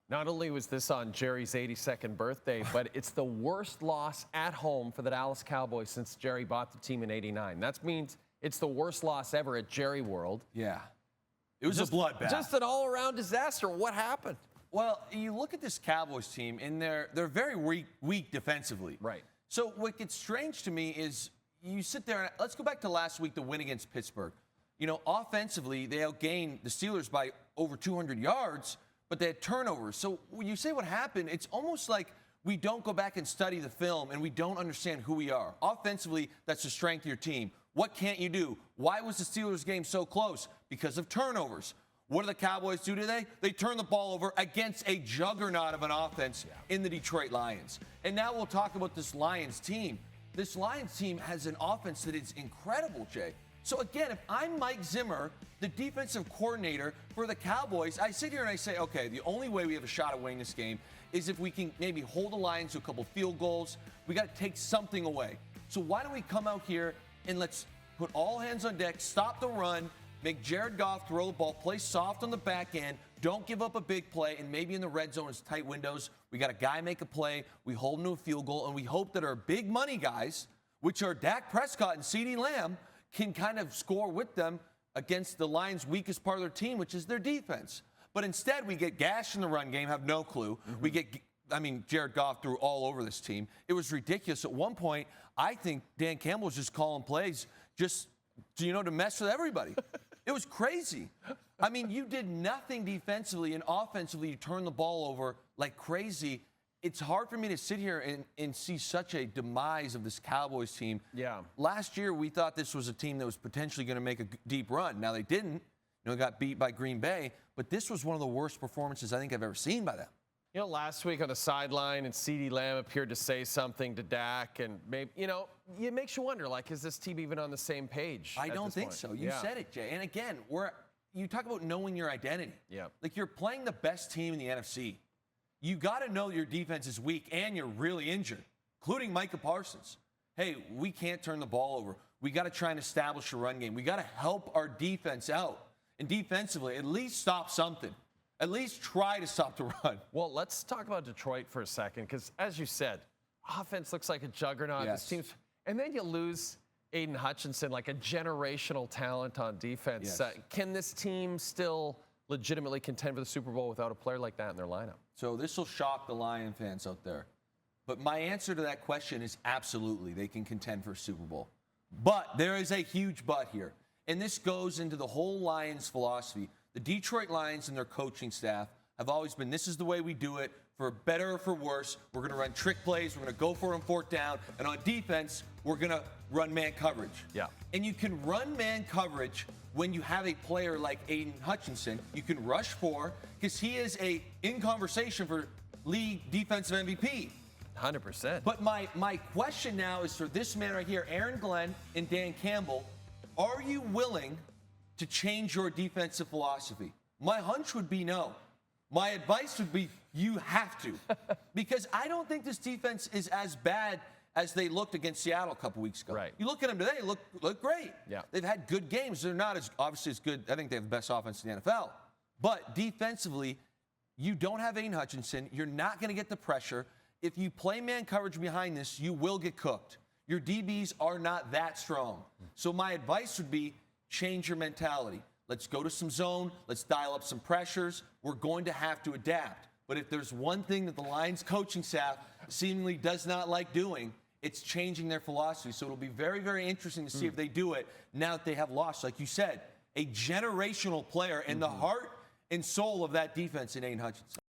Not only was this on Jerry's 82nd birthday, but it's the worst loss at home for the Dallas Cowboys since Jerry bought the team in '89. That means it's the worst loss ever at Jerry World. Yeah. It was a bloodbath. Just an all-around disaster. What happened? Well, you look at this Cowboys team, and they're very weak defensively. Right. So what gets strange to me is you sit there, and let's go back to last week, the win against Pittsburgh. You know, offensively, they outgained the Steelers by over 200 yards, but they had turnovers. So when you say what happened, it's almost like we don't go back and study the film, and we don't understand who we are. Offensively, that's the strength of your team. What can't you do? Why was the Steelers game so close? Because of turnovers. What do the Cowboys do today? They turn the ball over against a juggernaut of an offense in the Detroit Lions. And now we'll talk about this Lions team. This Lions team has an offense that is incredible, Jay. So again, if I'm Mike Zimmer, the defensive coordinator for the Cowboys, I sit here and I say, okay, the only way we have a shot at winning this game is if we can maybe hold the Lions to a couple field goals. We got to take something away. So why don't we come out here and let's put all hands on deck, stop the run, make Jared Goff throw the ball, play soft on the back end, don't give up a big play, and maybe in the red zone, it's tight windows. We got a guy make a play, we hold him to a field goal, and we hope that our big money guys, which are Dak Prescott and CeeDee Lamb, can kind of score with them against the Lions' weakest part of their team, which is their defense. But instead, we get gashed in the run game, have no clue. We get, Jared Goff threw all over this team. It was ridiculous. At one point, I think Dan Campbell was just calling plays just, to mess with everybody. It was crazy. You did nothing defensively, and offensively, you turned the ball over like crazy. It's hard for me to sit here and see such a demise of this Cowboys team. Yeah. Last year, we thought this was a team that was potentially going to make a deep run. Now, they didn't. Got beat by Green Bay. But this was one of the worst performances I think I've ever seen by them. Last week on the sideline, and CeeDee Lamb appeared to say something to Dak, and maybe, it makes you wonder, is this team even on the same page? I don't think so. You said it, Jay. And again, you talk about knowing your identity. Yeah. You're playing the best team in the NFC. You got to know your defense is weak and you're really injured, including Micah Parsons. Hey, we can't turn the ball over. We got to try and establish a run game. We got to help our defense out. And defensively, at least stop something. At least try to stop the run. Well, let's talk about Detroit for a second, because as you said, offense looks like a juggernaut. Yes. This team's, and then you lose Aidan Hutchinson, like a generational talent on defense. Yes. Can this team still legitimately contend for the Super Bowl without a player like that in their lineup? So this will shock the Lion fans out there. But my answer to that question is absolutely they can contend for a Super Bowl. But there is a huge but here. And this goes into the whole Lions philosophy. The Detroit Lions and their coaching staff have always been, this is the way we do it, for better or for worse. We're going to run trick plays. We're going to go for it on fourth down. And on defense, we're going to run man coverage. Yeah. And you can run man coverage when you have a player like Aidan Hutchinson. You can rush for, because he is in conversation for league defensive MVP. 100%. But my question now is for this man right here, Aaron Glenn and Dan Campbell. Are you willing to change your defensive philosophy? My hunch would be no. My advice would be you have to. Because I don't think this defense is as bad as they looked against Seattle a couple weeks ago. Right. You look at them today, look great. Yeah. They've had good games. They're not obviously as good. I think they have the best offense in the NFL. But defensively, you don't have Aidan Hutchinson. You're not going to get the pressure. If you play man coverage behind this, you will get cooked. Your DBs are not that strong. So my advice would be change your mentality. Let's go to some zone. Let's dial up some pressures. We're going to have to adapt. But if there's one thing that the Lions coaching staff seemingly does not like doing, it's changing their philosophy. So it'll be very, very interesting to see if they do it now that they have lost, like you said, a generational player and the heart and soul of that defense in Aidan Hutchinson.